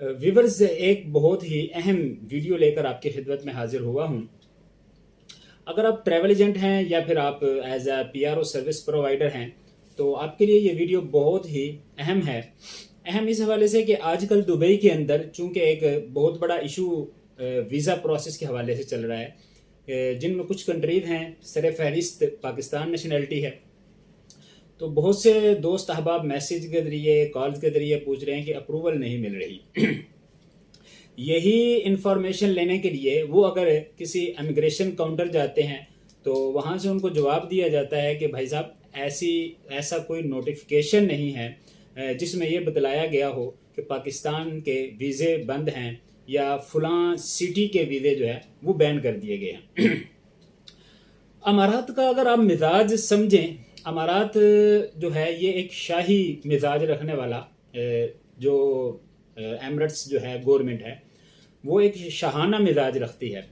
Viewers, एक बहुत ही अहम वीडियो लेकर आपकी खिदमत में हाजिर हुआ हूं। अगर आप ट्रैवल एजेंट हैं या फिर आप as a PRO service provider हैं तो आपके लिए ये वीडियो बहुत ही अहम है। अहम इस हवाले से कि आजकल दुबई के अंदर चूंकि एक बहुत बड़ा इशू वीज़ा प्रोसेस के हवाले से चल रहा है, जिनमें कुछ कंट्रीज हैं सर फहरिस्त पाकिस्तान नेशनैलिटी है। तो बहुत से दोस्त अहबाब मैसेज के जरिए कॉल्स के जरिए पूछ रहे हैं कि अप्रूवल नहीं मिल रही। यही इंफॉर्मेशन लेने के लिए वो अगर किसी इमिग्रेशन काउंटर जाते हैं तो वहाँ से उनको जवाब दिया जाता है कि भाई साहब ऐसा कोई नोटिफिकेशन नहीं है जिसमें ये बतलाया गया हो कि पाकिस्तान के वीज़े बंद हैं या फलां सिटी के वीज़े जो है वो बैन कर दिए गए हैं। अमारात का अगर आप मिजाज समझें, अमारात जो है ये एक शाही मिजाज रखने वाला जो एमरेट्स जो है गवर्नमेंट है वो एक शाहाना मिजाज रखती है।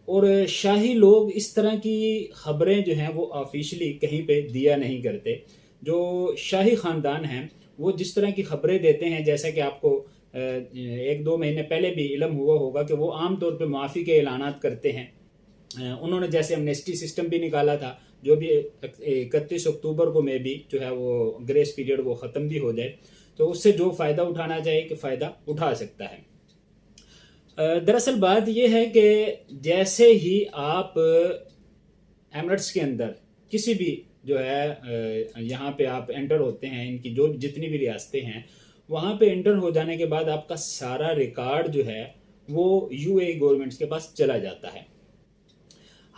और शाही लोग इस तरह की खबरें जो हैं वो ऑफिशियली कहीं पे दिया नहीं करते। जो शाही ख़ानदान हैं वो जिस तरह की खबरें देते हैं, जैसा कि आपको 1-2 महीने पहले भी इल्म हुआ होगा कि वो आम तौर पे माफ़ी के ऐलानात करते हैं। उन्होंने जैसे एमनेस्टी सिस्टम भी निकाला था, जो भी 31 अक्टूबर को में भी जो है वो ग्रेस पीरियड वो ख़त्म भी हो जाए, तो उससे जो फ़ायदा उठाना चाहिए कि फ़ायदा उठा सकता है। दरअसल बात यह है कि जैसे ही आप एमिरेट्स के अंदर किसी भी जो है यहाँ पे आप एंटर होते हैं, इनकी जो जितनी भी रियासतें हैं वहाँ पे एंटर हो जाने के बाद आपका सारा रिकॉर्ड जो है वो यूएई गवर्नमेंट के पास चला जाता है।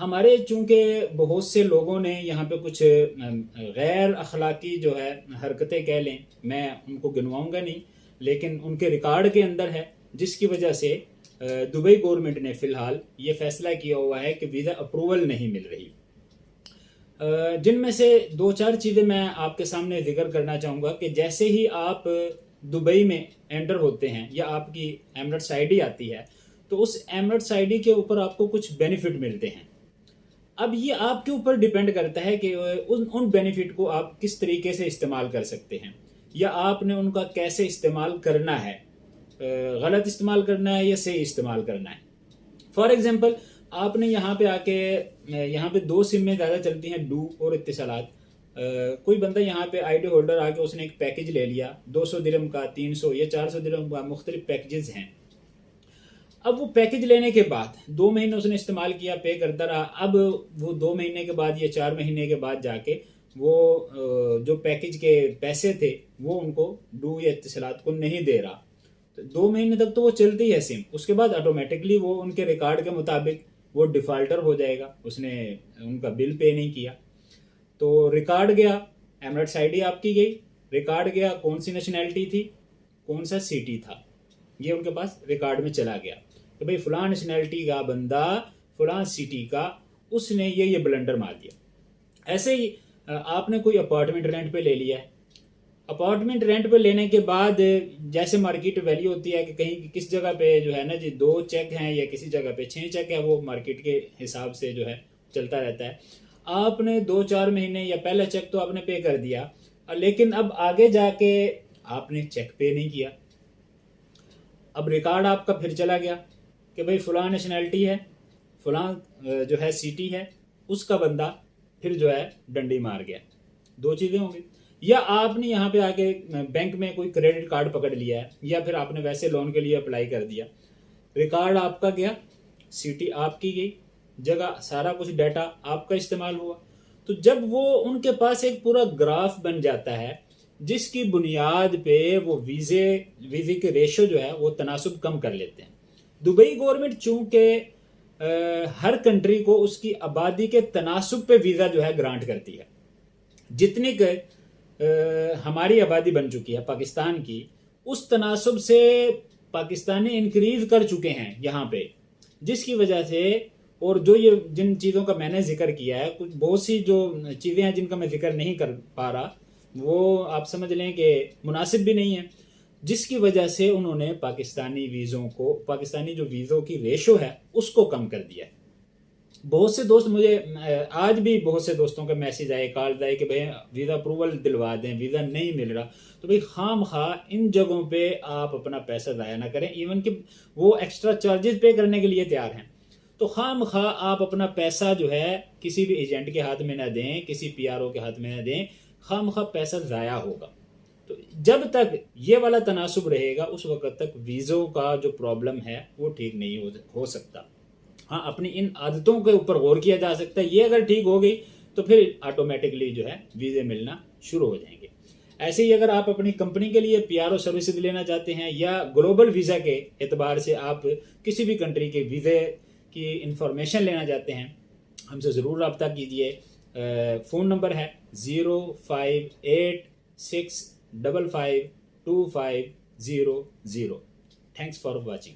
हमारे चूंकि बहुत से लोगों ने यहाँ पे कुछ गैर अखलाकी जो है हरकतें कह लें, मैं उनको गिनवाऊंगा नहीं, लेकिन उनके रिकॉर्ड के अंदर है, जिसकी वजह से दुबई गवर्नमेंट ने फ़िलहाल ये फैसला किया हुआ है कि वीज़ा अप्रूवल नहीं मिल रही। जिनमें से 2-4 चीज़ें मैं आपके सामने जिक्र करना चाहूँगा कि जैसे ही आप दुबई में एंटर होते हैं या आपकी एमिरेट्स आईडी आती है तो उस एमिरेट्स आईडी के ऊपर आपको कुछ बेनिफिट मिलते हैं। अब ये आपके ऊपर डिपेंड करता है कि उन बेनिफिट को आप किस तरीके से इस्तेमाल कर सकते हैं या आपने उनका कैसे इस्तेमाल करना है, गलत इस्तेमाल करना है या सही इस्तेमाल करना है। फॉर एग्जांपल, आपने यहाँ पे आके, यहाँ पे 2 सिमें ज़्यादा चलती हैं, डू और इत्तिसालात। कोई बंदा यहाँ पे आईडी होल्डर आके उसने एक पैकेज ले लिया 200 दिरहम का, 300 या 400 दिरहम का, मुख्तलिफ पैकेजेस हैं। अब वो पैकेज लेने के बाद 2 महीने उसने इस्तेमाल किया, पे करता रहा। अब वो 2 महीने के बाद या 4 महीने के बाद जाके वो जो पैकेज के पैसे थे वो उनको डू या इत्तिसालात को नहीं दे रहा। तो 2 महीने तक तो वो चलती है सिम, उसके बाद ऑटोमेटिकली वो उनके रिकॉर्ड के मुताबिक वो डिफ़ॉल्टर हो जाएगा, उसने उनका बिल पे नहीं किया। तो रिकॉर्ड गया, एमिरेट्स आईडी आपकी गई, रिकॉर्ड गया कौन सी नेशनैलिटी थी, कौन सा सिटी था, ये उनके पास रिकॉर्ड में चला गया कि भाई फलां नेशनैलिटी का बंदा फलां सिटी का, उसने ये ब्लंडर मार दिया। ऐसे ही आपने कोई अपार्टमेंट रेंट पे ले लिया है। अपार्टमेंट रेंट पे लेने के बाद जैसे मार्केट वैल्यू होती है कि कहीं किस जगह पे जो है ना जी 2 चेक हैं या किसी जगह पे 6 चेक है, वो मार्केट के हिसाब से जो है चलता रहता है। आपने 2-4 महीने या पहला चेक तो आपने पे कर दिया, लेकिन अब आगे जाके आपने चेक पे नहीं किया। अब रिकॉर्ड आपका फिर चला गया कि भाई फलां नेशनैलिटी है, फलां जो है सिटी है, उसका बंदा फिर जो है डंडी मार गया। 2 चीज़ें होंगी, या आपने यहाँ पे आके बैंक में कोई क्रेडिट कार्ड पकड़ लिया है या फिर आपने वैसे लोन के लिए अप्लाई कर दिया, रिकॉर्ड आपका गया, सिटी आपकी गई, जगह सारा कुछ डाटा आपका इस्तेमाल हुआ। तो जब वो उनके पास एक पूरा ग्राफ बन जाता है जिसकी बुनियाद पे वो वीज़े के रेशो जो है वो तनासुब कम कर लेते हैं। दुबई गवर्नमेंट चूंकि हर कंट्री को उसकी आबादी के तनासुब पे वीज़ा जो है ग्रांट करती है। जितनी हमारी आबादी बन चुकी है पाकिस्तान की, उस तनासुब से पाकिस्तानी इंक्रीज कर चुके हैं यहाँ पे, जिसकी वजह से, और जो ये जिन चीज़ों का मैंने जिक्र किया है, कुछ बहुत सी जो चीज़ें हैं जिनका मैं जिक्र नहीं कर पा रहा, वो आप समझ लें कि मुनासिब भी नहीं है, जिसकी वजह से उन्होंने पाकिस्तानी वीज़ों को, पाकिस्तानी जो वीज़ों की रेशो है उसको कम कर दिया है। बहुत से दोस्त मुझे आज भी बहुत से दोस्तों का मैसेज आए, कॉल आए कि भाई वीज़ा अप्रूवल दिलवा दें, वीज़ा नहीं मिल रहा। तो भाई खाम खा इन जगहों पे आप अपना पैसा ज़ाया ना करें, इवन कि वो एक्स्ट्रा चार्जेस पे करने के लिए तैयार हैं। तो खाम खा आप अपना पैसा जो है किसी भी एजेंट के हाथ में ना दें, किसी पीआरओ के हाथ में ना दें, खाम खा पैसा ज़ाया होगा। तो जब तक ये वाला तनासुब रहेगा उस वक्त तक वीज़ों का जो प्रॉब्लम है वो ठीक नहीं हो सकता। हाँ, अपनी इन आदतों के ऊपर गौर किया जा सकता है, ये अगर ठीक हो गई तो फिर ऑटोमेटिकली जो है वीज़े मिलना शुरू हो जाएंगे। ऐसे ही अगर आप अपनी कंपनी के लिए पीआरओ सर्विसेज लेना चाहते हैं या ग्लोबल वीज़ा के एतबार से आप किसी भी कंट्री के वीज़े की इंफॉर्मेशन लेना चाहते हैं, हमसे ज़रूर रब्ता कीजिए। फ़ोन नंबर है 0586552550। Thanks for watching.